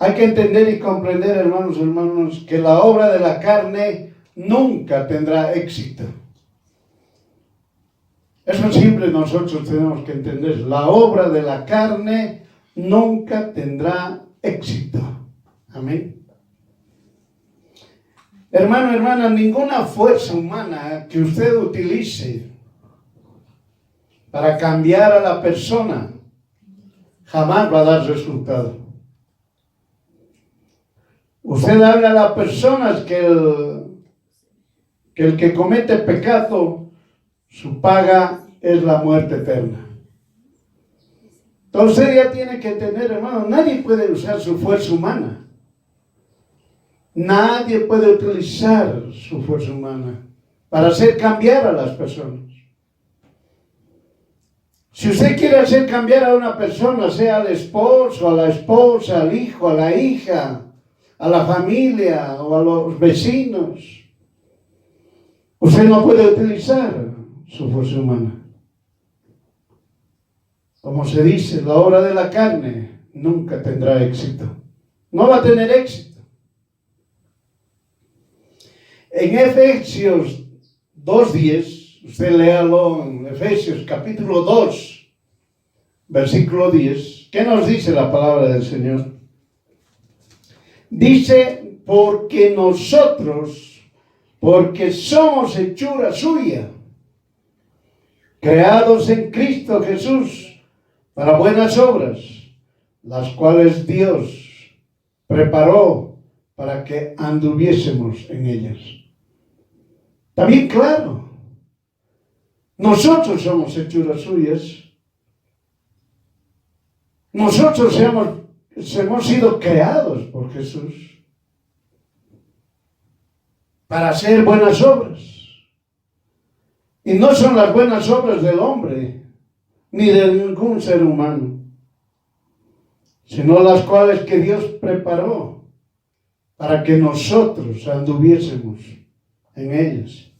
Hay que entender y comprender, hermanos, que la obra de la carne nunca tendrá éxito. Eso siempre nosotros tenemos que entender. La obra de la carne nunca tendrá éxito. Amén. Hermano, hermana, ninguna fuerza humana que usted utilice para cambiar a la persona jamás va a dar resultado. Usted habla a las personas que el que comete pecado, su paga es la muerte eterna. Entonces ya tiene que entender, hermano, nadie puede usar su fuerza humana. Nadie puede utilizar su fuerza humana para hacer cambiar a las personas. Si usted quiere hacer cambiar a una persona, sea al esposo, a la esposa, al hijo, a la hija, a la familia o a los vecinos, usted no puede utilizar su fuerza humana. Como se dice, la obra de la carne nunca tendrá éxito. No va a tener éxito. En Efesios 2:10, usted léalo en Efesios capítulo 2, versículo 10, ¿qué nos dice la palabra del Señor? Dice, porque somos hechura suya, creados en Cristo Jesús, para buenas obras, las cuales Dios preparó para que anduviésemos en ellas. También claro, nosotros somos hechuras suyas. Nosotros hemos sido creados por Jesús para hacer buenas obras. Y no son las buenas obras del hombre, ni de ningún ser humano, sino las cuales que Dios preparó para que nosotros anduviésemos en ellas.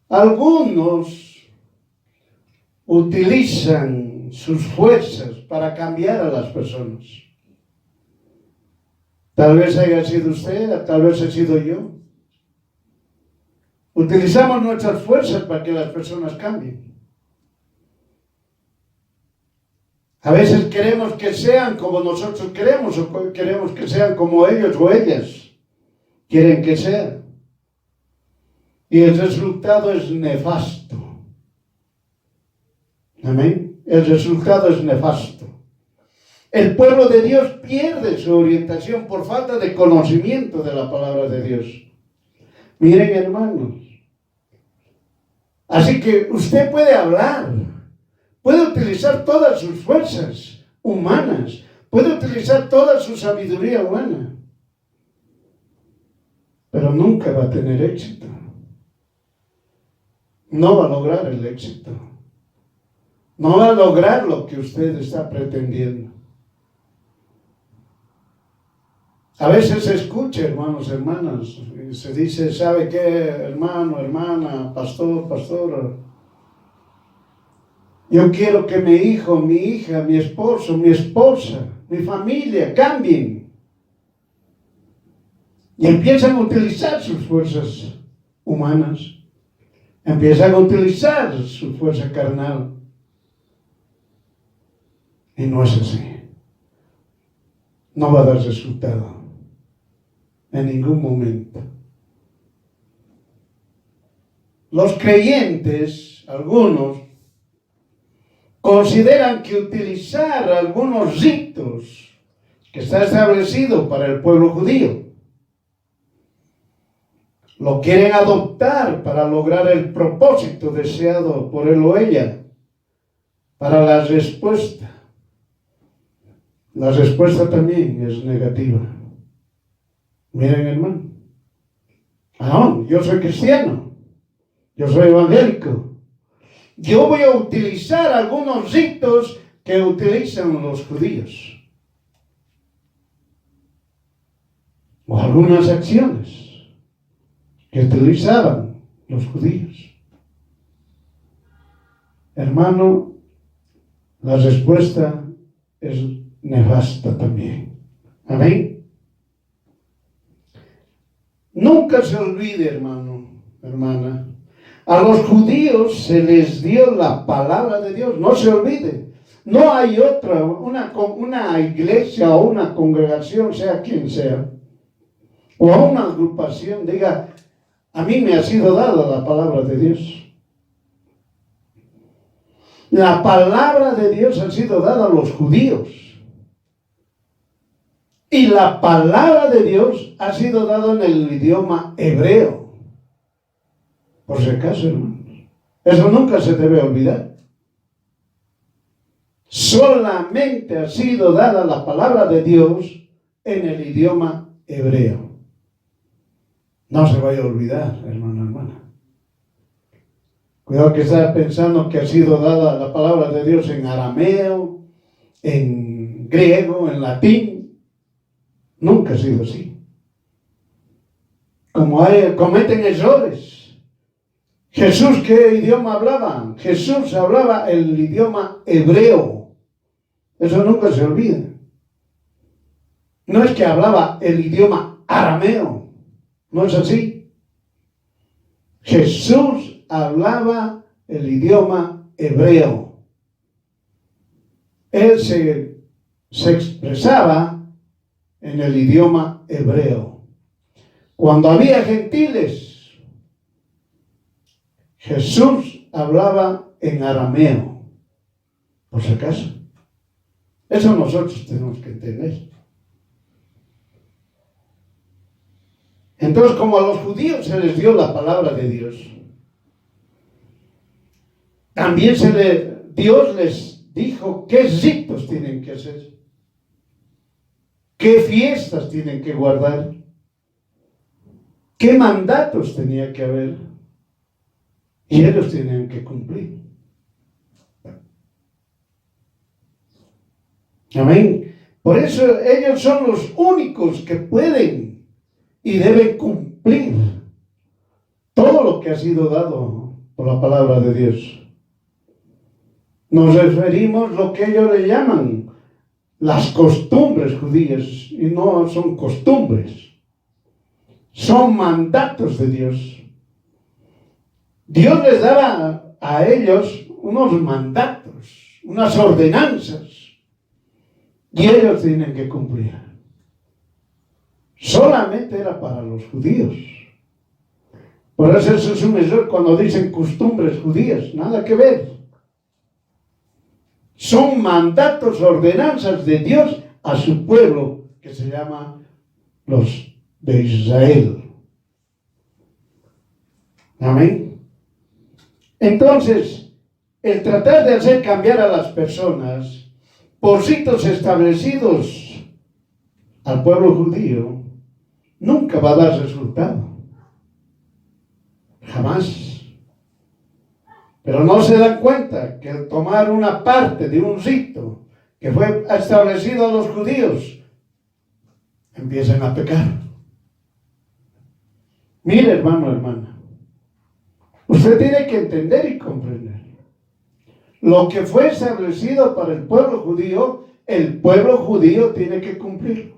Algunos utilizan sus fuerzas para cambiar a las personas. Tal vez haya sido usted, tal vez he sido yo. Utilizamos nuestras fuerzas para que las personas cambien. A veces queremos que sean como nosotros queremos, o queremos que sean como ellos o ellas quieren que sean. Y el resultado es nefasto. Amén. El resultado es nefasto. El pueblo de Dios pierde su orientación por falta de conocimiento de la palabra de Dios. Miren, hermanos. Así que usted puede hablar, puede utilizar todas sus fuerzas humanas, puede utilizar toda su sabiduría humana, pero nunca va a tener éxito. No va a lograr el éxito. No va a lograr lo que usted está pretendiendo. A veces se escucha, hermanos, hermanas, y se dice, ¿sabe qué, hermano, hermana, pastor, pastora? Yo quiero que mi hijo, mi hija, mi esposo, mi esposa, mi familia cambien. Y empiezan a utilizar sus fuerzas humanas. Empiezan a utilizar su fuerza carnal. Y no es así. No va a dar resultado. En ningún momento. Los creyentes, algunos, consideran que utilizar algunos ritos que está establecido para el pueblo judío, lo quieren adoptar para lograr el propósito deseado por él o ella, para la respuesta. La respuesta también es negativa. Miren, hermano. No, yo soy cristiano. Yo soy evangélico. Yo voy a utilizar algunos ritos que utilizan los judíos. O algunas acciones que utilizaban los judíos. Hermano, la respuesta es nefasta también. Amén. Nunca se olvide, hermano, hermana. A los judíos se les dio la palabra de Dios. No se olvide. No hay otra, una iglesia o una congregación, sea quien sea, o una agrupación, diga, a mí me ha sido dada la palabra de Dios. La palabra de Dios ha sido dada a los judíos. Y la palabra de Dios ha sido dada en el idioma hebreo. Por si acaso, hermanos. Eso nunca se debe olvidar. Solamente ha sido dada la palabra de Dios en el idioma hebreo. No se vaya a olvidar, hermano, hermana. Cuidado que está pensando que ha sido dada la palabra de Dios en arameo, en griego, en latín. Nunca ha sido así. Cometen errores. Jesús, ¿qué idioma hablaba? Jesús hablaba el idioma hebreo. Eso nunca se olvida. No es que hablaba el idioma arameo. No es así. Jesús hablaba el idioma hebreo. Él se expresaba en el idioma hebreo. Cuando había gentiles, Jesús hablaba en arameo. Por si acaso. Eso nosotros tenemos que entender. Entonces, como a los judíos se les dio la palabra de Dios, también Dios les dijo qué ritos tienen que hacer, qué fiestas tienen que guardar, qué mandatos tenía que haber, y ellos tenían que cumplir. Amén. Por eso ellos son los únicos que pueden y deben cumplir todo lo que ha sido dado por la palabra de Dios. Nos referimos a lo que ellos le llaman las costumbres judías, y no son costumbres, son mandatos de Dios. Dios les daba a ellos unos mandatos, unas ordenanzas, y ellos tienen que cumplir. Solamente era para los judíos. Por eso es un error cuando dicen costumbres judías, nada que ver. Son mandatos, ordenanzas de Dios a su pueblo, que se llama los de Israel. Amén. Entonces, el tratar de hacer cambiar a las personas por ritos establecidos al pueblo judío nunca va a dar resultado. Jamás. Pero no se dan cuenta que al tomar una parte de un rito que fue establecido a los judíos, empiezan a pecar. Mire, hermano, hermana, usted tiene que entender y comprender. Lo que fue establecido para el pueblo judío tiene que cumplirlo.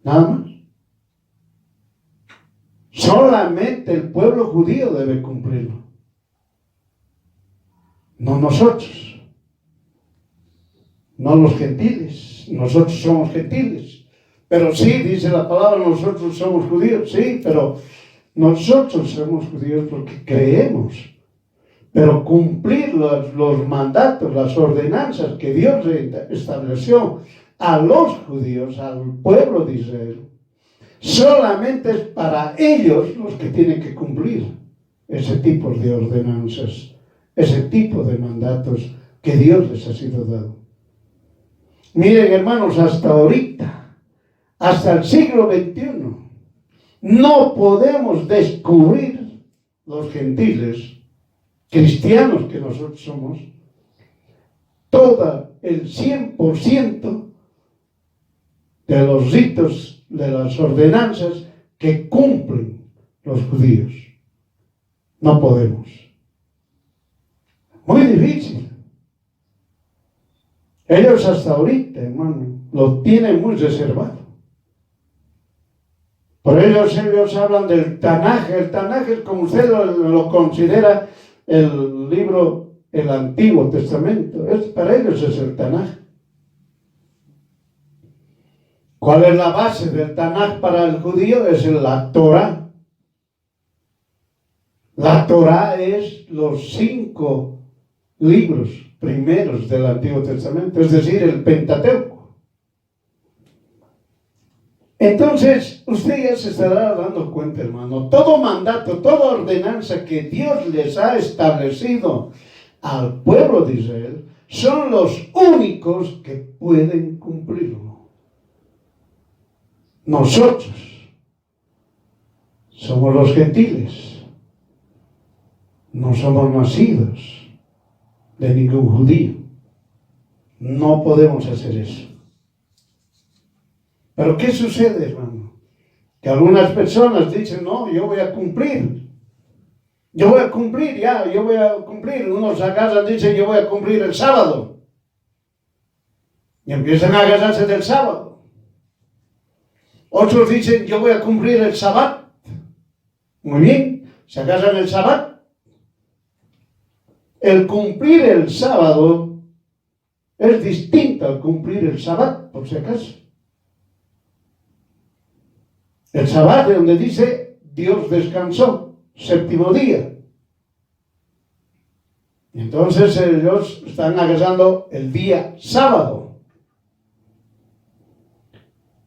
Nada más. Solamente el pueblo judío debe cumplirlo. No nosotros. No los gentiles. Nosotros somos gentiles. Pero sí, dice la palabra, nosotros somos judíos. Sí, pero nosotros somos judíos porque creemos. Pero cumplir los mandatos, las ordenanzas que Dios estableció a los judíos, al pueblo de Israel, solamente es para ellos los que tienen que cumplir ese tipo de ordenanzas, ese tipo de mandatos que Dios les ha sido dado. Miren, hermanos, hasta ahorita, hasta el siglo XXI, no podemos descubrir los gentiles, cristianos que nosotros somos, todo el 100% de los ritos, de las ordenanzas que cumplen los judíos. No podemos. Muy difícil. Ellos hasta ahorita, hermano, lo tienen muy reservado. Por ellos hablan del Tanaj. El Tanaj es, como usted lo considera, el libro, el Antiguo Testamento. Para ellos es el Tanaj. ¿Cuál es la base del Tanaj para el judío? Es la Torah. La Torah es los 5 libros primeros del Antiguo Testamento, es decir, el Pentateuco. Entonces, usted ya se estará dando cuenta, hermano, todo mandato, toda ordenanza que Dios les ha establecido al pueblo de Israel, son los únicos que pueden cumplirlo. Nosotros somos los gentiles. No somos nacidos de ningún judío. No podemos hacer eso. Pero ¿qué sucede, hermano? Que algunas personas dicen, no, yo voy a cumplir. Yo voy a cumplir, yo voy a cumplir. Unos agarran, dicen, yo voy a cumplir el sábado. Y empiezan a agarrarse del sábado. Otros dicen, yo voy a cumplir el sabbat. Muy bien, se agarran el sabbat. El cumplir el sábado es distinto al cumplir el sabbat, por si acaso. El sabbat es donde dice Dios descansó, 7º día. Entonces ellos están agarrando el día sábado.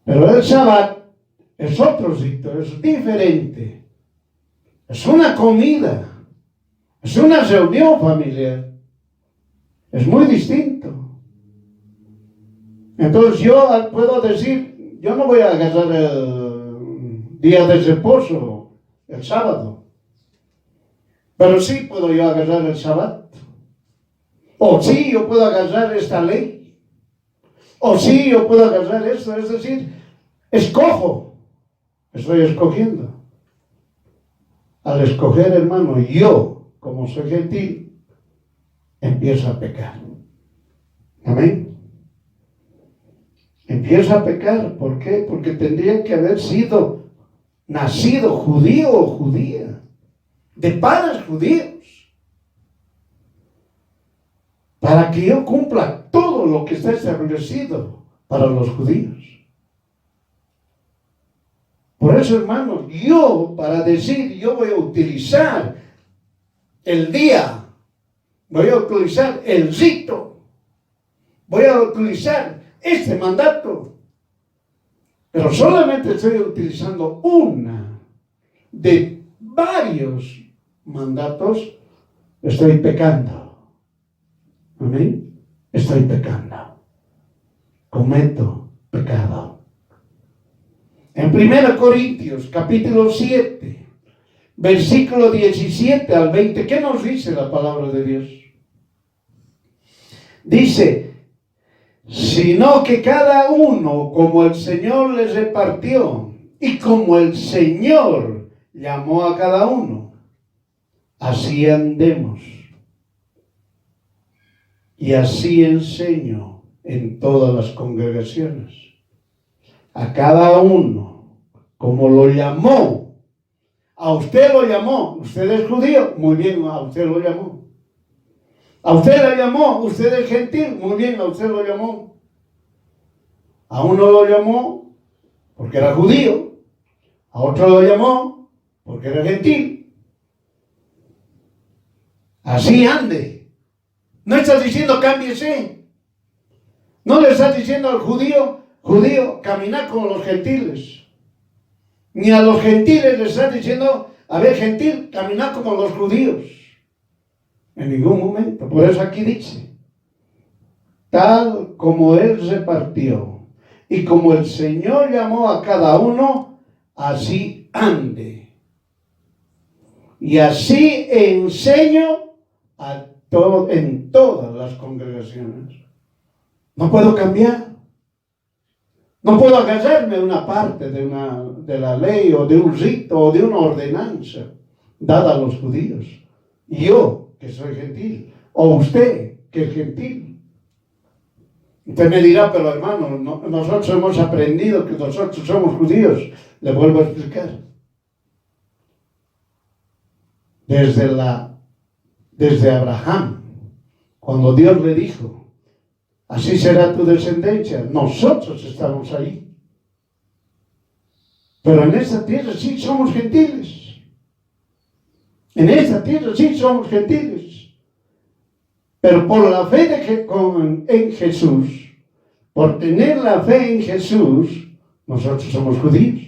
Pero el sabbat es otro sitio, es diferente. Es una comida. Es una reunión familiar. Es muy distinto. Entonces yo puedo decir, yo no voy a agarrar el día de reposo, el sábado. Pero sí puedo yo agarrar el sabbat. O sí yo puedo agarrar esta ley. O sí yo puedo agarrar esto. Es decir, escojo. Estoy escogiendo. Al escoger, hermano, yo, como soy gentil, empiezo a pecar. Amén. Empiezo a pecar. ¿Por qué? Porque tendría que haber sido nacido judío o judía, de padres judíos, para que yo cumpla todo lo que está establecido para los judíos. Por eso, hermano, yo, para decir, yo voy a utilizar el día, voy a utilizar el rito, voy a utilizar este mandato, pero solamente estoy utilizando una de varios mandatos, estoy pecando. Amén. Estoy pecando. Cometo pecado. En 1 Corintios, capítulo 7, versículo 17 al 20, ¿qué nos dice la palabra de Dios? Dice, sino que cada uno como el Señor les repartió y como el Señor llamó a cada uno, así andemos. Y así enseño en todas las congregaciones. A cada uno, como lo llamó. A usted lo llamó. Usted es judío. Muy bien, a usted lo llamó. A usted lo llamó. Usted es gentil. Muy bien, a usted lo llamó. A uno lo llamó porque era judío. A otro lo llamó porque era gentil. Así ande. No estás diciendo cámbiese. No le estás diciendo al judío, caminar como los gentiles. Ni a los gentiles le estás diciendo, a ver, gentil, caminar como los judíos. En ningún momento. Por eso aquí dice, tal como Él repartió y como el Señor llamó a cada uno, así ande. Y así enseño en todas las congregaciones. No puedo cambiar. No puedo agarrarme a una parte de la ley o de un rito o de una ordenanza dada a los judíos. Yo, que soy gentil, o usted, que es gentil. Usted me dirá, pero hermano, nosotros hemos aprendido que nosotros somos judíos. Le vuelvo a explicar. Desde Abraham, cuando Dios le dijo, así será tu descendencia, nosotros estamos ahí. Pero en esta tierra sí somos gentiles. En esta tierra sí somos gentiles. Pero por la fe en Jesús, por tener la fe en Jesús, nosotros somos judíos.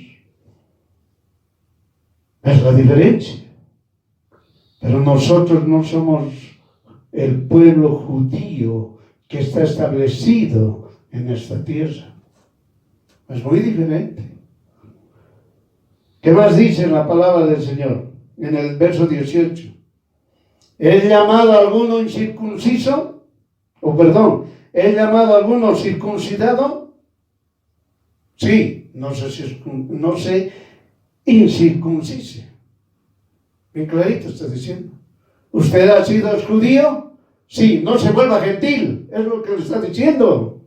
Es la diferencia. Pero nosotros no somos el pueblo judío que está establecido en esta tierra. Es muy diferente. ¿Qué más dice en la palabra del Señor? En el verso 18. ¿Es llamado alguno incircunciso? ¿Es llamado alguno circuncidado? Sí, no se incircuncise. Bien clarito está diciendo. ¿Usted ha sido judío? Sí, no se vuelva gentil. Es lo que le está diciendo.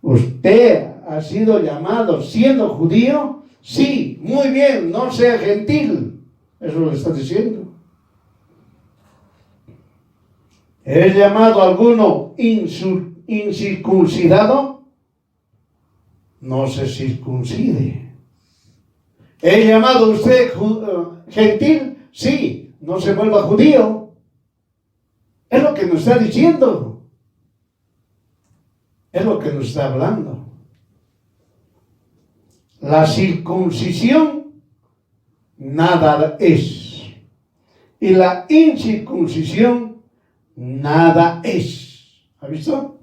¿Usted ha sido llamado siendo judío? Sí, muy bien, no sea gentil. Eso le está diciendo. ¿Es llamado alguno incircuncidado? No se circuncide. ¿Es llamado usted gentil? Sí, no se vuelva judío. Es lo que nos está diciendo. Es lo que nos está hablando. La circuncisión nada es. Y la incircuncisión nada es. ¿Ha visto?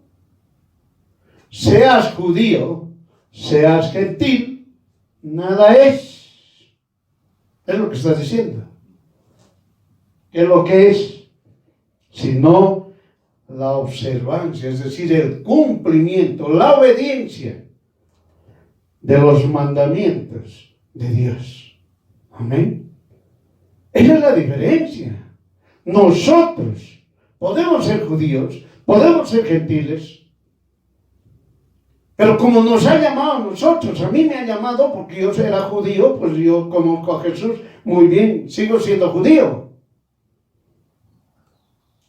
Seas judío, seas gentil, nada es. Es lo que está diciendo. ¿Qué es lo que es? Sino la observancia, es decir, el cumplimiento, la obediencia de los mandamientos de Dios. Amén. Esa es la diferencia. Nosotros podemos ser judíos, podemos ser gentiles, pero como nos ha llamado a nosotros, a mí me ha llamado porque yo era judío, pues yo conozco a Jesús muy bien, sigo siendo judío.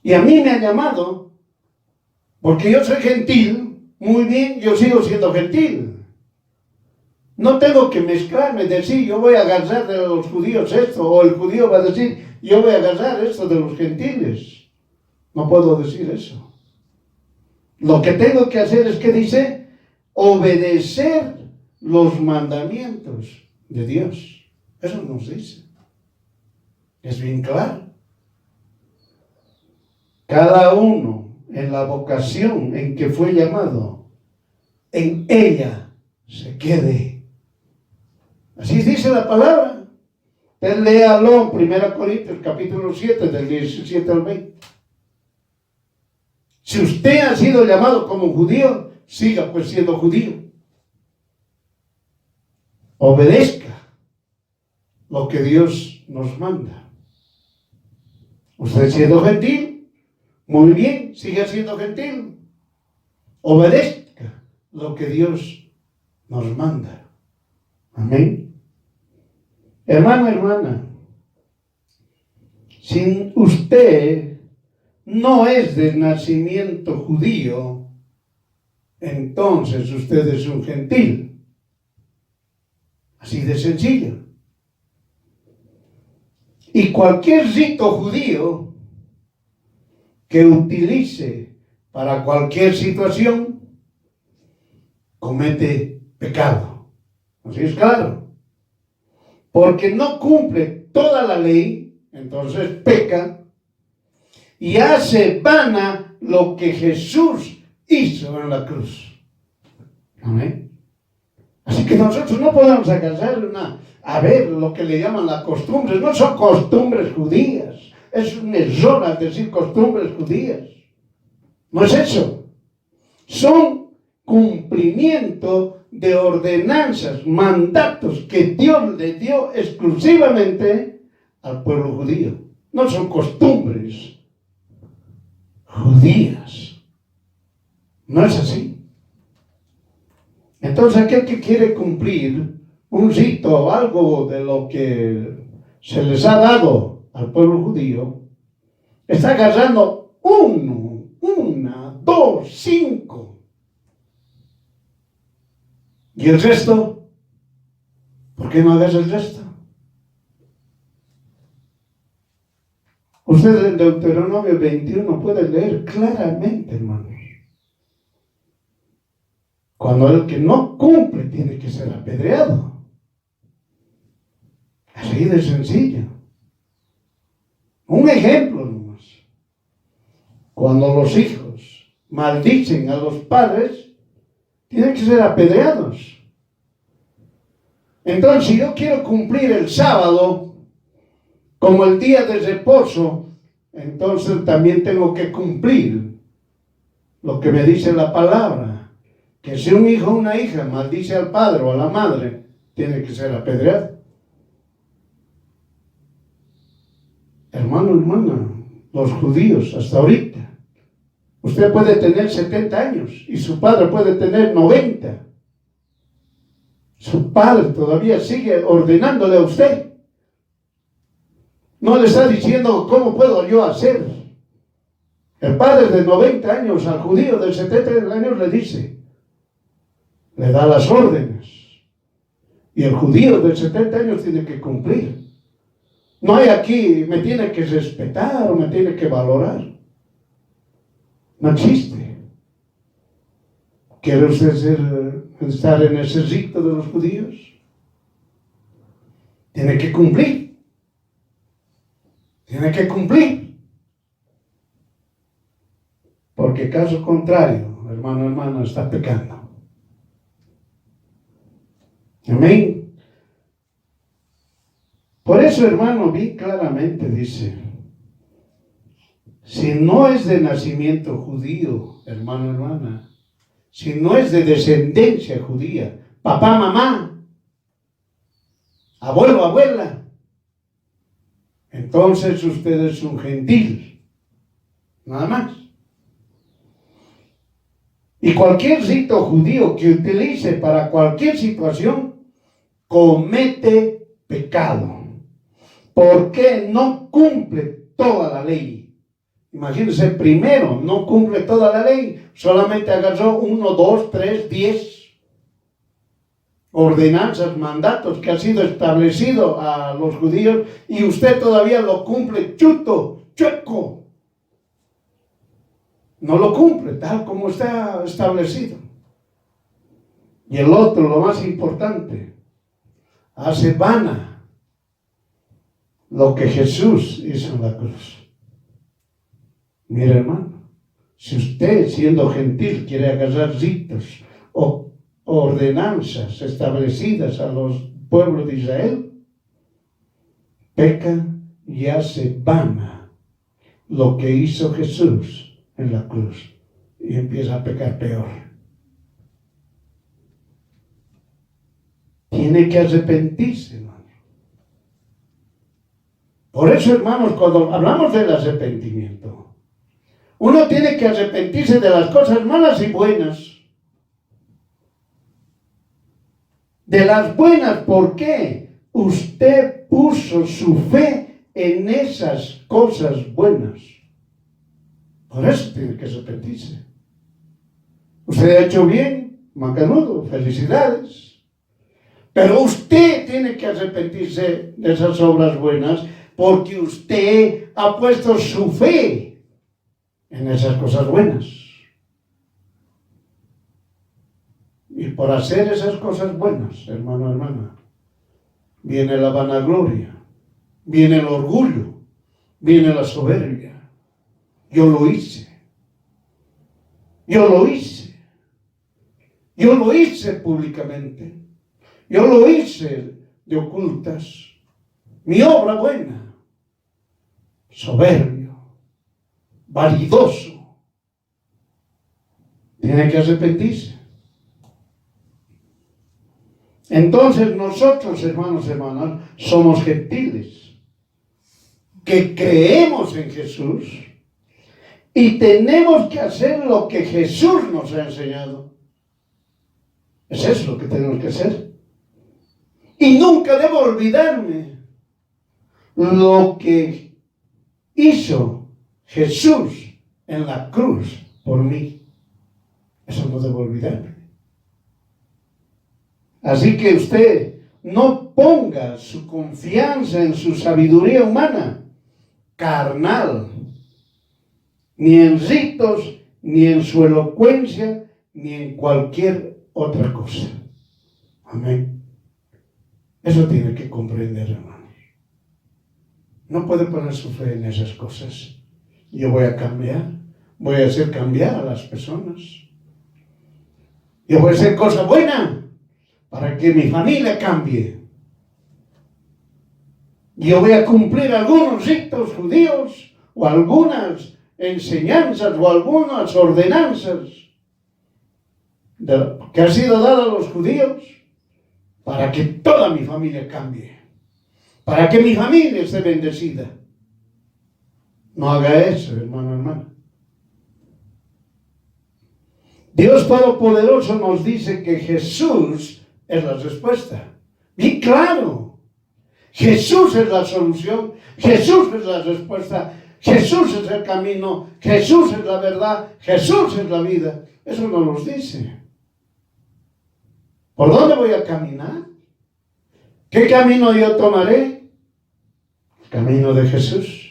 Y a mí me ha llamado porque yo soy gentil, muy bien, yo sigo siendo gentil. No tengo que mezclarme, decir yo voy a agarrar de los judíos esto, o el judío va a decir yo voy a agarrar esto de los gentiles. No puedo decir eso. Lo que tengo que hacer es que dice obedecer los mandamientos de Dios. Eso nos dice. Es bien claro. Cada uno en la vocación en que fue llamado, en ella se quede. Así dice la palabra. Usted léalo en 1 Corintios capítulo 7 del 17 al 20. Si usted ha sido llamado como judío, siga pues siendo judío. Obedezca lo que Dios nos manda. Usted siendo gentil, muy bien, siga siendo gentil. Obedezca lo que Dios nos manda. Amén. Hermano, hermana, si usted no es de nacimiento judío, entonces usted es un gentil. Así de sencillo. Y cualquier rito judío que utilice para cualquier situación, comete pecado. Así es claro. Porque no cumple toda la ley, entonces peca y hace vana lo que Jesús hizo en la cruz. Amén. Así que nosotros no podemos agarrar a ver lo que le llaman las costumbres. No son costumbres judías. Es un error al decir costumbres judías. No es eso. Son cumplimiento de ordenanzas, mandatos que Dios le dio exclusivamente al pueblo judío. No son costumbres judías. No es así. Entonces aquel que quiere cumplir un rito o algo de lo que se les ha dado al pueblo judío, está agarrando uno, una, dos, cinco. ¿Y el resto? ¿Por qué no agarra el resto? Usted en Deuteronomio 21 puede leer claramente, hermanos. Cuando el que no cumple tiene que ser apedreado. Así de sencillo. Un ejemplo nomás. Cuando los hijos maldicen a los padres, tienen que ser apedreados. Entonces, si yo quiero cumplir el sábado como el día de reposo, entonces también tengo que cumplir lo que me dice la palabra. Que si un hijo o una hija maldice al padre o a la madre, tiene que ser apedreado. Hermano, hermana, los judíos hasta ahorita, usted puede tener 70 años y su padre puede tener 90. Su padre todavía sigue ordenándole a usted. No le está diciendo cómo puedo yo hacer. El padre de 90 años al judío de 70 años le dice, le da las órdenes. Y el judío de 70 años tiene que cumplir. No hay aquí, me tiene que respetar o me tiene que valorar. No existe. ¿Quiere usted estar en ese rito de los judíos? Tiene que cumplir. Tiene que cumplir. Porque caso contrario, hermano, hermana, está pecando. Amén. Por eso, hermano, bien claramente dice, si no es de nacimiento judío, hermano, hermana, si no es de descendencia judía, papá, mamá, abuelo, abuela, entonces usted es un gentil, nada más. Y cualquier rito judío que utilice para cualquier situación, comete pecado. Porque no cumple toda la ley. Imagínense, primero, no cumple toda la ley, solamente agarró 1, 2, 3, 10 ordenanzas, mandatos que ha sido establecido a los judíos y usted todavía lo cumple chueco. No lo cumple tal como está establecido. Y el otro, lo más importante, hace vana lo que Jesús hizo en la cruz. Mire, hermano, si usted, siendo gentil, quiere agarrar ritos o ordenanzas establecidas a los pueblos de Israel, peca y hace vana lo que hizo Jesús en la cruz y empieza a pecar peor. Tiene que arrepentirse, hermano. Por eso, hermanos, cuando hablamos del arrepentimiento, uno tiene que arrepentirse de las cosas malas y buenas. De las buenas, ¿por qué? Usted puso su fe en esas cosas buenas. Por eso tiene que arrepentirse. Usted ha hecho bien, macanudo, felicidades. Pero usted tiene que arrepentirse de esas obras buenas porque usted ha puesto su fe en esas cosas buenas. Y por hacer esas cosas buenas, hermano, hermana, viene la vanagloria, viene el orgullo, viene la soberbia. Yo lo hice. Yo lo hice. Yo lo hice públicamente. Yo lo hice de ocultas. Mi obra buena. Soberbio. Vanidoso. Tiene que arrepentirse. Entonces nosotros, hermanos, hermanas, somos gentiles que creemos en Jesús Y tenemos que hacer lo que Jesús nos ha enseñado. Es eso lo que tenemos que hacer. Y nunca debo olvidarme lo que hizo Jesús en la cruz por mí. Eso no debo olvidarme. Así que usted no ponga su confianza en su sabiduría humana, carnal, ni en ritos, ni en su elocuencia, ni en cualquier otra cosa. Amén. Eso tiene que comprender, hermanos. No puede poner su fe en esas cosas. Yo voy a cambiar, voy a hacer cambiar a las personas. Yo voy a hacer cosa buena para que mi familia cambie. Yo voy a cumplir algunos ritos judíos o algunas enseñanzas o algunas ordenanzas que han sido dadas a los judíos para que toda mi familia cambie, para que mi familia esté bendecida. No haga eso, hermano, hermana. Dios Todopoderoso nos dice que Jesús es la respuesta. Bien claro. Jesús es la solución. Jesús es la respuesta. Jesús es el camino. Jesús es la verdad. Jesús es la vida. Eso nos lo dice. ¿Por dónde voy a caminar? ¿Qué camino yo tomaré? El camino de Jesús.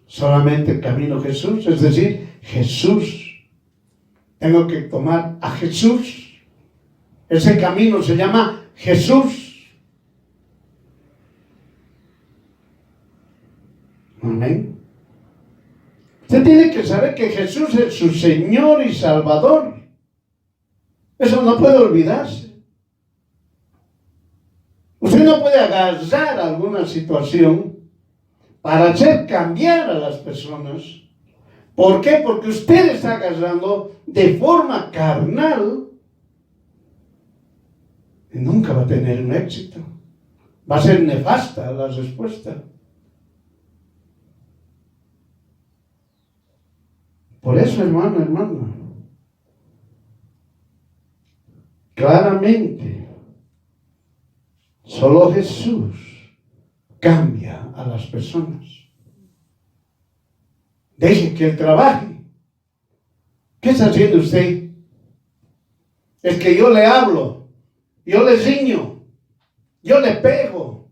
Solamente el camino de Jesús. Es decir, Jesús. Tengo que tomar a Jesús. Ese camino se llama Jesús. Amén. Usted tiene que saber que Jesús es su Señor y Salvador. Eso no puede olvidarse. Usted no puede agarrar alguna situación para hacer cambiar a las personas. ¿Por qué? Porque usted está agarrando de forma carnal y nunca va a tener un éxito. Va a ser nefasta la respuesta. Por eso, hermano, claramente, solo Jesús cambia a las personas. Deje que Él trabaje. ¿Qué está haciendo usted? Es que yo le hablo, yo le riño, yo le pego,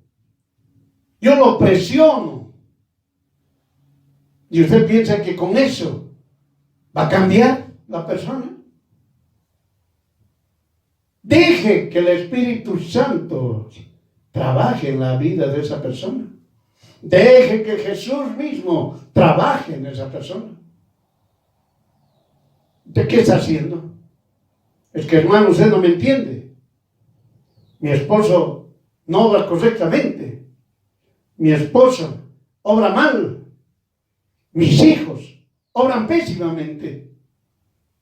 yo lo presiono. Y usted piensa que con eso va a cambiar la persona. Deje que el Espíritu Santo trabaje en la vida de esa persona. Deje que Jesús mismo trabaje en esa persona. ¿De qué está haciendo? Es que, hermano, usted no me entiende. Mi esposo no obra correctamente. Mi esposa obra mal. Mis hijos obran pésimamente.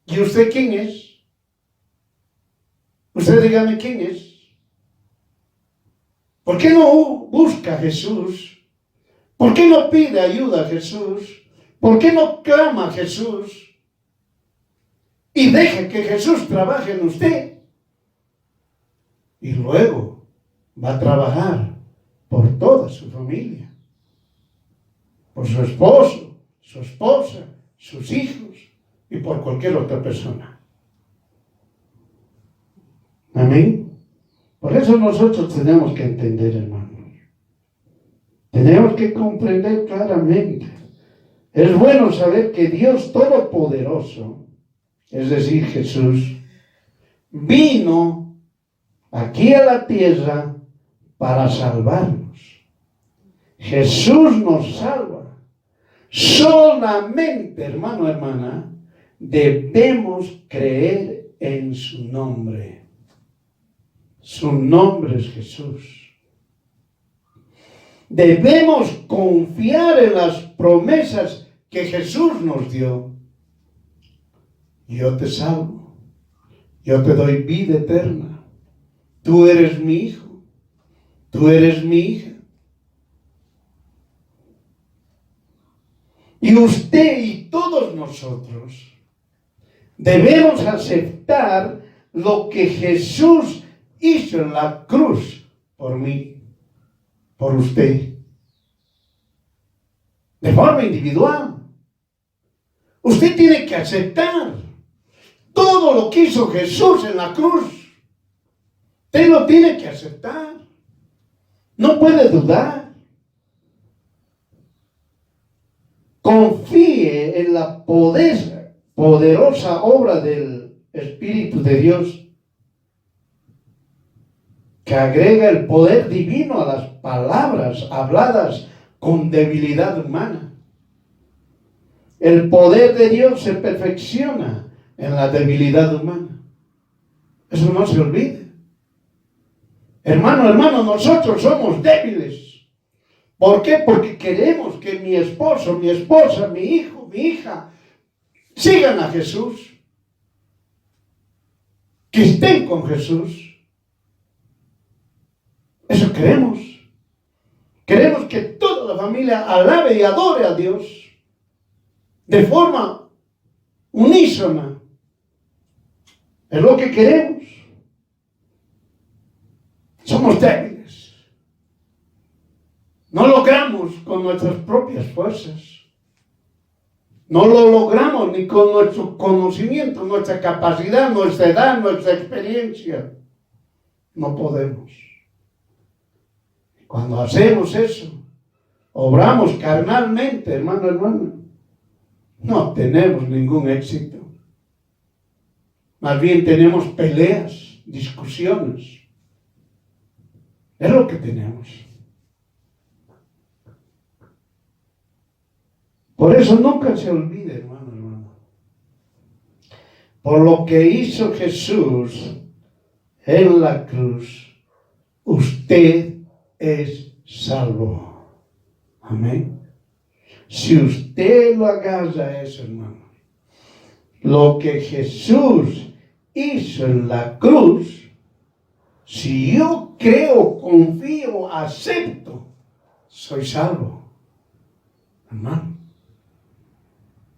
¿Y usted quién es? Usted dígame quién es. ¿Por qué no busca a Jesús? ¿Por qué no pide ayuda a Jesús? ¿Por qué no clama a Jesús? Y deje que Jesús trabaje en usted. Y luego va a trabajar por toda su familia. Por su esposo, su esposa, sus hijos y por cualquier otra persona. Amén. Por eso nosotros tenemos que entender, hermanos. Tenemos que comprender claramente. Es bueno saber que Dios Todopoderoso, es decir, Jesús, vino aquí a la tierra para salvarnos. Jesús nos salva. Solamente, hermano, hermana, debemos creer en su nombre. Su nombre es Jesús. Debemos confiar en las promesas que Jesús nos dio. Yo te salvo. Yo te doy vida eterna. Tú eres mi hijo. Tú eres mi hija. Y usted y todos nosotros debemos aceptar lo que Jesús hizo en la cruz por mí, por usted, de forma individual. Usted tiene que aceptar todo lo que hizo Jesús en la cruz. Usted lo tiene que aceptar. No puede dudar. Confíe en la poderosa obra del Espíritu de Dios, que agrega el poder divino a las palabras habladas con debilidad humana. El poder de Dios se perfecciona en la debilidad humana. Eso no se olvide. Hermano, nosotros somos débiles. ¿Por qué? Porque queremos que mi esposo, mi esposa, mi hijo, mi hija sigan a Jesús, que estén con Jesús. Eso queremos. Queremos que toda la familia alabe y adore a Dios de forma unísona. Es lo que queremos. Somos débiles. No logramos con nuestras propias fuerzas. No lo logramos ni con nuestro conocimiento, nuestra capacidad, nuestra edad, nuestra experiencia. No podemos. Cuando hacemos eso, obramos carnalmente, hermano, no tenemos ningún éxito. Más bien tenemos peleas, discusiones. Es lo que tenemos. Por eso nunca se olvide, hermano. Por lo que hizo Jesús en la cruz, usted es salvo. Amén. Si usted lo agarra a eso, hermano, lo que Jesús hizo en la cruz, si yo creo, confío, acepto, soy salvo, hermano.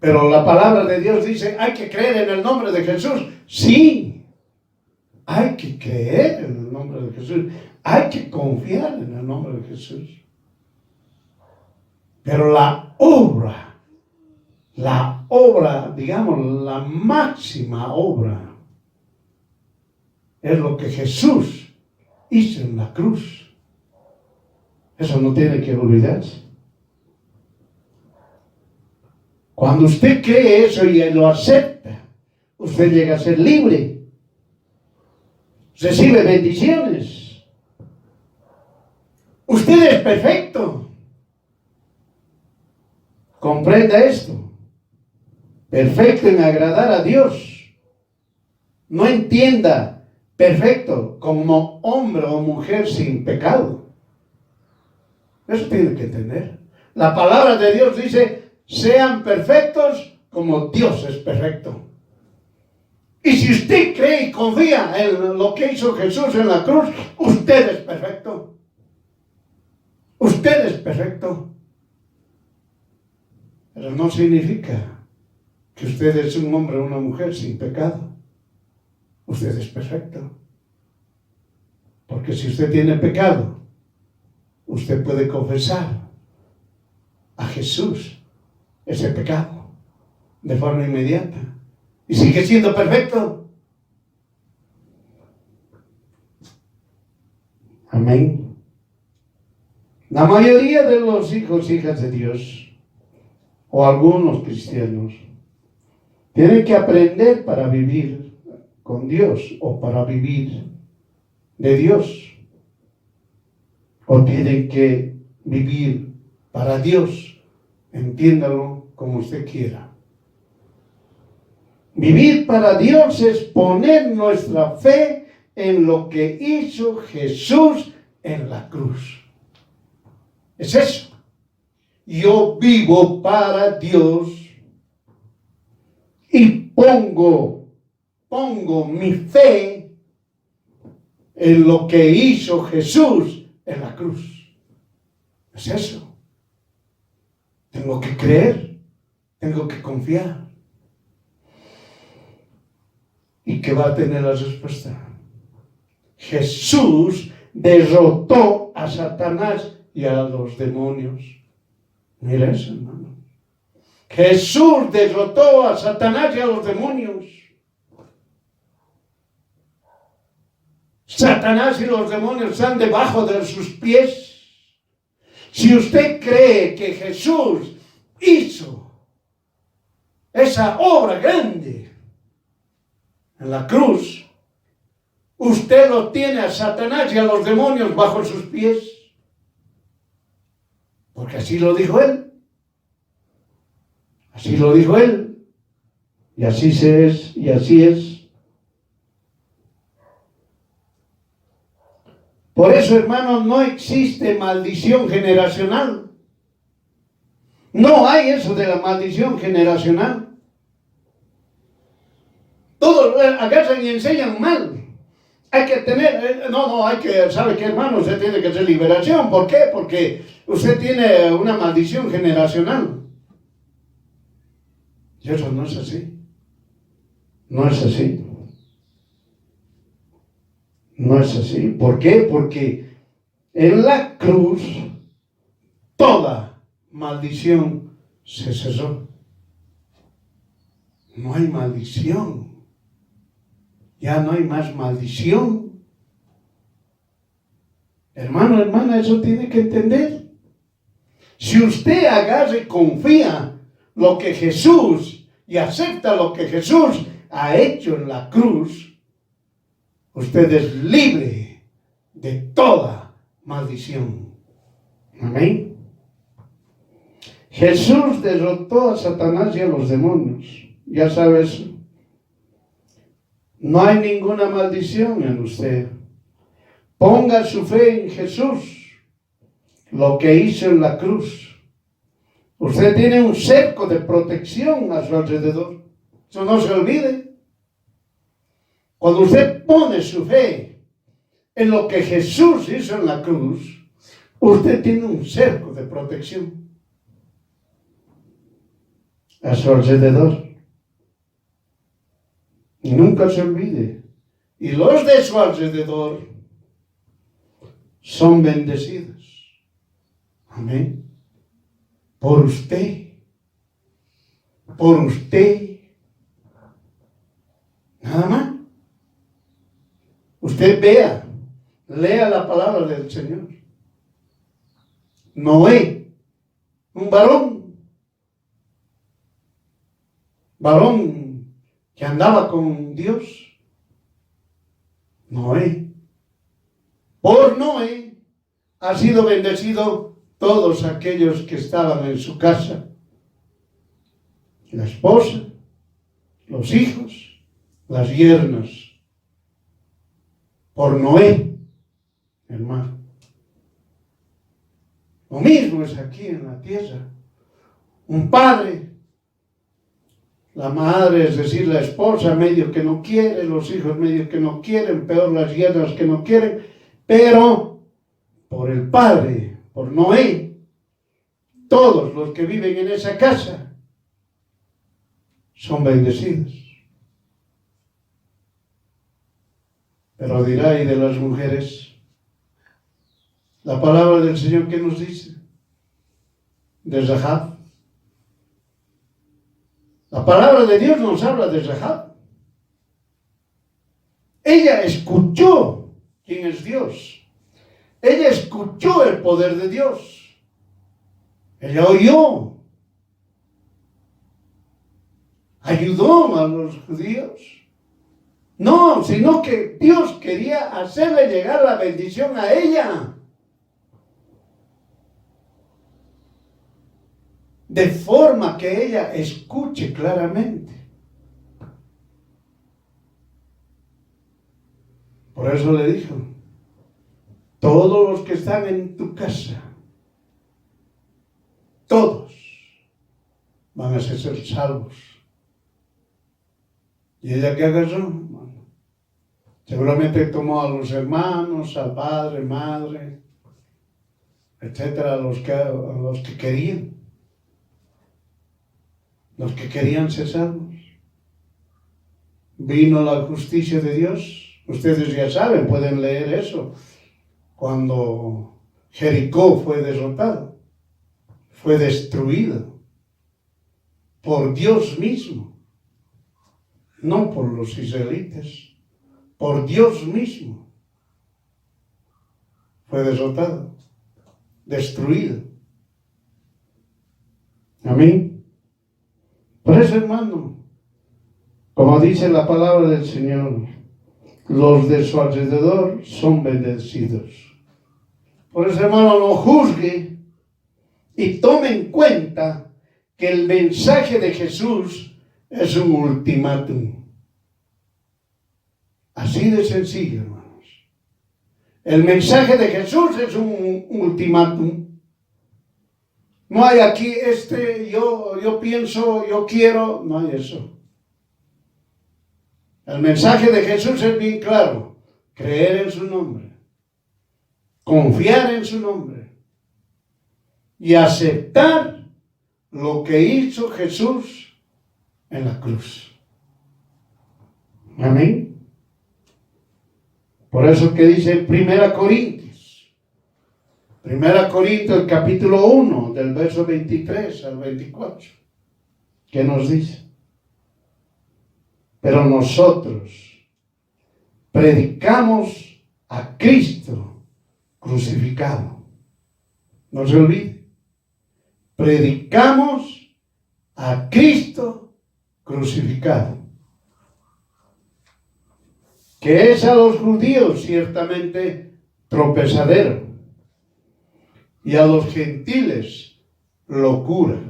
Pero la palabra de Dios dice, hay que creer en el nombre de Jesús. Sí, hay que creer en el nombre de Jesús. Hay que confiar en el nombre de Jesús. Pero la obra, digamos, la máxima obra, es lo que Jesús hizo en la cruz. Eso no tiene que olvidarse. Cuando usted cree eso y lo acepta, usted llega a ser libre. Recibe bendiciones. Usted es perfecto. Comprenda esto. Perfecto en agradar a Dios. No entienda perfecto como hombre o mujer sin pecado. Eso tiene que entender. La palabra de Dios dice, sean perfectos como Dios es perfecto. Y si usted cree y confía en lo que hizo Jesús en la cruz, usted es perfecto. Usted es perfecto. Pero no significa que usted es un hombre o una mujer sin pecado. Usted es perfecto. Porque si usted tiene pecado, usted puede confesar a Jesús ese pecado de forma inmediata y sigue siendo perfecto. Amén. La mayoría de los hijos e hijas de Dios, o algunos cristianos, tienen que aprender para vivir con Dios o para vivir de Dios, o tienen que vivir para Dios. Entiéndalo como usted quiera. Vivir para Dios es poner nuestra fe en lo que hizo Jesús en la cruz. Es eso. Yo vivo para Dios y pongo mi fe en lo que hizo Jesús en la cruz. Es eso. Tengo que creer. Tengo que confiar. ¿Y qué va a tener la respuesta? Jesús derrotó a Satanás y a los demonios. Mira eso, hermano. Jesús derrotó a Satanás y a los demonios. Satanás y los demonios están debajo de sus pies. Si usted cree que Jesús hizo esa obra grande en la cruz, usted lo tiene a Satanás y a los demonios bajo sus pies. Porque así lo dijo él. Así lo dijo él. Y así es, y así es. Por eso, hermanos, no existe maldición generacional. No hay eso de la maldición generacional. Todos agarran y enseñan mal. Hay que tener, hay que, ¿sabe qué, hermano? Usted tiene que hacer liberación. ¿Por qué? Porque usted tiene una maldición generacional. Y eso no es así. No es así. No es así. ¿Por qué? Porque en la cruz toda maldición se cesó. No hay maldición. Ya no hay más maldición. Hermano, hermana, eso tiene que entender. Si usted agarra y confía lo que Jesús y acepta lo que Jesús ha hecho en la cruz, usted es libre de toda maldición. Amén. Jesús derrotó a Satanás y a los demonios. Ya sabes, no hay ninguna maldición en usted. Ponga su fe en Jesús, lo que hizo en la cruz. Usted tiene un cerco de protección a su alrededor. Eso no se olvide. Cuando usted pone su fe en lo que Jesús hizo en la cruz, usted tiene un cerco de protección a su alrededor. Y nunca se olvide. Y los de su alrededor son bendecidos. Amén. Por usted. Por usted. Nada más. Usted lea la palabra del Señor. Noé, un varón que andaba con Dios. Noé. Por Noé ha sido bendecido todos aquellos que estaban en su casa. La esposa, los hijos, las yernas. Por Noé, hermano. Lo mismo es aquí en la tierra. Un padre, la madre, es decir, la esposa medio que no quiere, los hijos medio que no quieren, peor las yernas que no quieren, pero por el padre, por Noé, todos los que viven en esa casa son bendecidos. Pero dirá, y de las mujeres, la palabra del Señor, ¿qué nos dice? De Rahab. La palabra de Dios nos habla de Rahab. Ella escuchó quién es Dios. Ella escuchó el poder de Dios. Ella oyó. Ayudó a los judíos. No, sino que Dios quería hacerle llegar la bendición a ella. De forma que ella escuche claramente. Por eso le dijo, todos los que están en tu casa, todos van a ser salvos. ¿Y ella qué agarró? Seguramente tomó a los hermanos, al padre, madre, etcétera, a los que querían. los que querían ser salvos. Vino la justicia de Dios. Ustedes ya saben, pueden leer eso. Cuando Jericó fue derrotado, fue destruido por Dios mismo, no por los israelitas, por Dios mismo. Fue derrotado, destruido. Amén. Por eso, hermano, como dice la palabra del Señor, los de su alrededor son bendecidos. Por eso, hermano, no juzgue y tome en cuenta que el mensaje de Jesús es un ultimátum. Así de sencillo, hermanos. El mensaje de Jesús es un ultimátum. No hay aquí yo pienso, yo quiero, no hay eso. El mensaje de Jesús es bien claro: creer en su nombre, confiar en su nombre y aceptar lo que hizo Jesús en la cruz. Amén. Por eso que dice 1 Corintios, el capítulo 1, del verso 23 al 24, ¿qué nos dice? Pero nosotros predicamos a Cristo crucificado. No se olvide. Predicamos a Cristo crucificado. Que es a los judíos ciertamente tropezadero, y a los gentiles locura.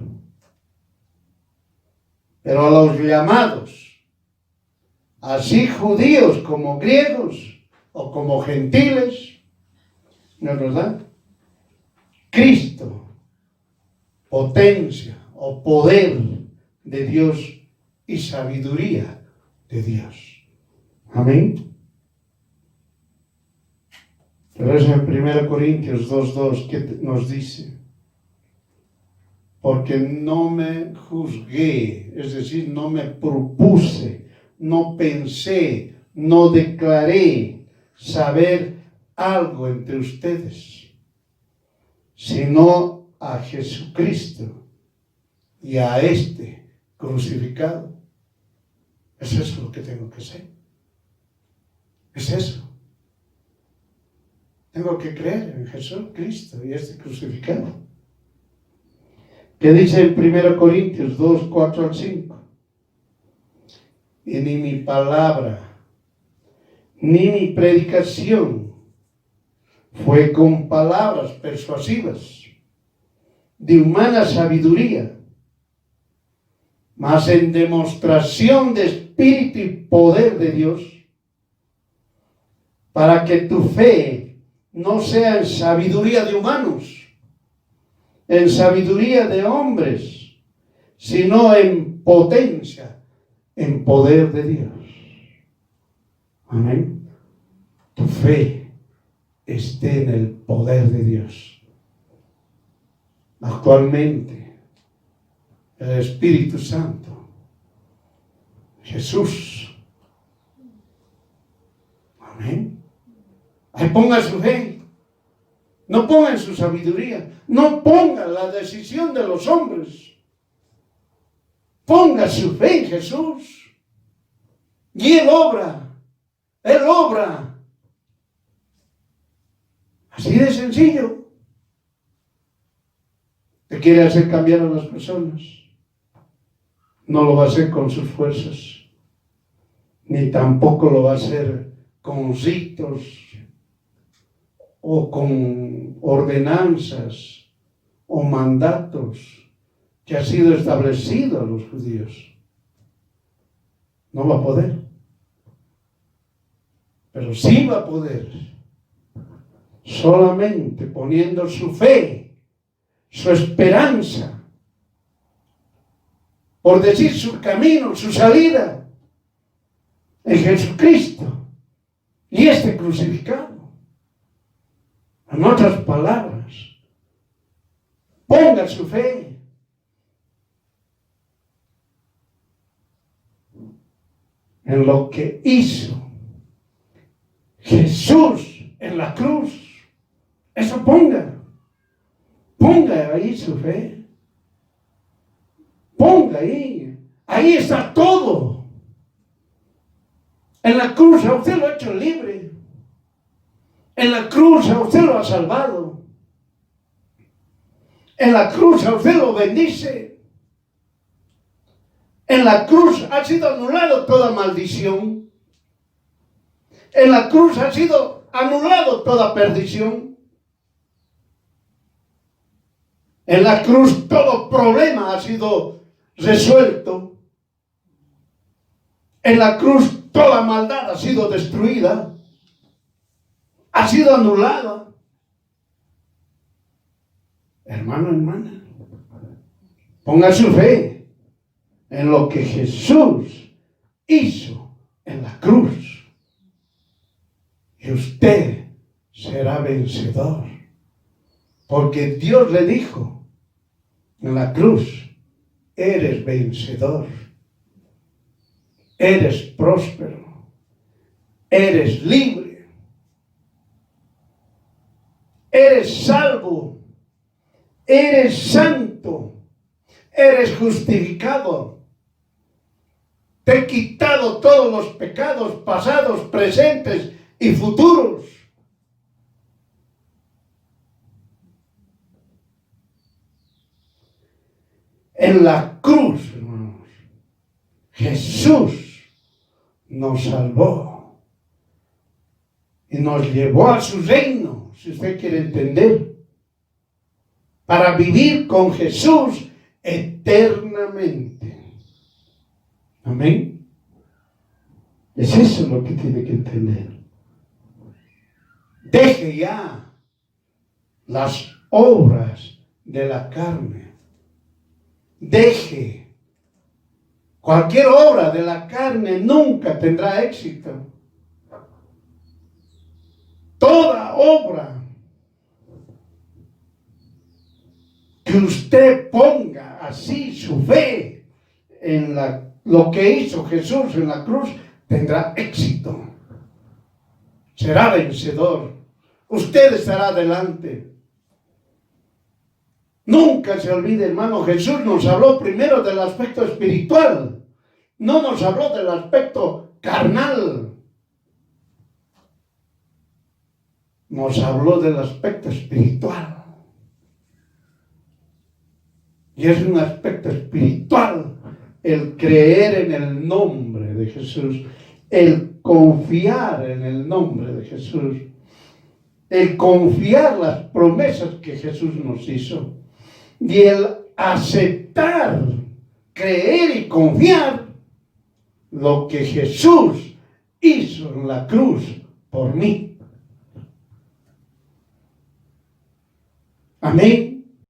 Pero a los llamados, así judíos como griegos o como gentiles, ¿no es verdad? Cristo, potencia o poder de Dios y sabiduría de Dios. Amén. Pero es en 1 Corintios 2:2 que nos dice: porque no me juzgué, es decir, no me propuse, no pensé, no declaré saber algo entre ustedes, sino a Jesucristo y a este crucificado. Es eso lo que tengo que ser. Es eso. Tengo que creer en Jesucristo y este crucificado. Que dice en 1 Corintios 2:4 al 5. Y ni mi palabra, ni mi predicación fue con palabras persuasivas de humana sabiduría, mas en demostración de espíritu y poder de Dios, para que tu fe no sea en sabiduría de humanos, en sabiduría de hombres, sino en potencia, en poder de Dios. Amén. Tu fe esté en el poder de Dios. Actualmente, el Espíritu Santo, Jesús. Amén. Ahí ponga su fe. No ponga en su sabiduría. No ponga la decisión de los hombres. Ponga su fe en Jesús. Y Él obra. Él obra. Así de sencillo. ¿Te quiere hacer cambiar a las personas? No lo va a hacer con sus fuerzas. Ni tampoco lo va a hacer con ritos o con ordenanzas o mandatos que ha sido establecido a los judíos. No va a poder. Pero sí va a poder solamente poniendo su fe, su esperanza, por decir su camino, su salida en Jesucristo y este crucificado. En otras palabras, ponga su fe en lo que hizo Jesús en la cruz. Eso ponga ahí su fe. Ponga ahí está todo. En la cruz a usted lo ha hecho libre. En la cruz a usted lo ha salvado. En la cruz a usted lo bendice. En la cruz ha sido anulado toda maldición. En la cruz ha sido anulado toda perdición. En la cruz todo problema ha sido resuelto. En la cruz toda maldad ha sido destruida. Ha sido anulada. Hermano, hermana, ponga su fe en lo que Jesús hizo en la cruz. Y usted será vencedor. Porque Dios le dijo en la cruz, eres vencedor. Eres próspero. Eres libre. Eres salvo. Eres santo. Eres justificado. Te he quitado todos los pecados pasados, presentes y futuros. En la cruz, hermanos, Jesús nos salvó y nos llevó a su reino, si usted quiere entender, para vivir con Jesús eternamente. Amén. Es eso lo que tiene que entender. Deje ya las obras de la carne. Deje. Cualquier obra de la carne nunca tendrá éxito. Toda obra que usted ponga así su fe en lo que hizo Jesús en la cruz, tendrá éxito. Será vencedor. Usted estará adelante. Nunca se olvide, hermano, Jesús nos habló primero del aspecto espiritual. No nos habló del aspecto carnal. Nos habló del aspecto espiritual. Y es un aspecto espiritual el creer en el nombre de Jesús, el confiar en el nombre de Jesús, el confiar las promesas que Jesús nos hizo y el aceptar, creer y confiar lo que Jesús hizo en la cruz por mí. Amén.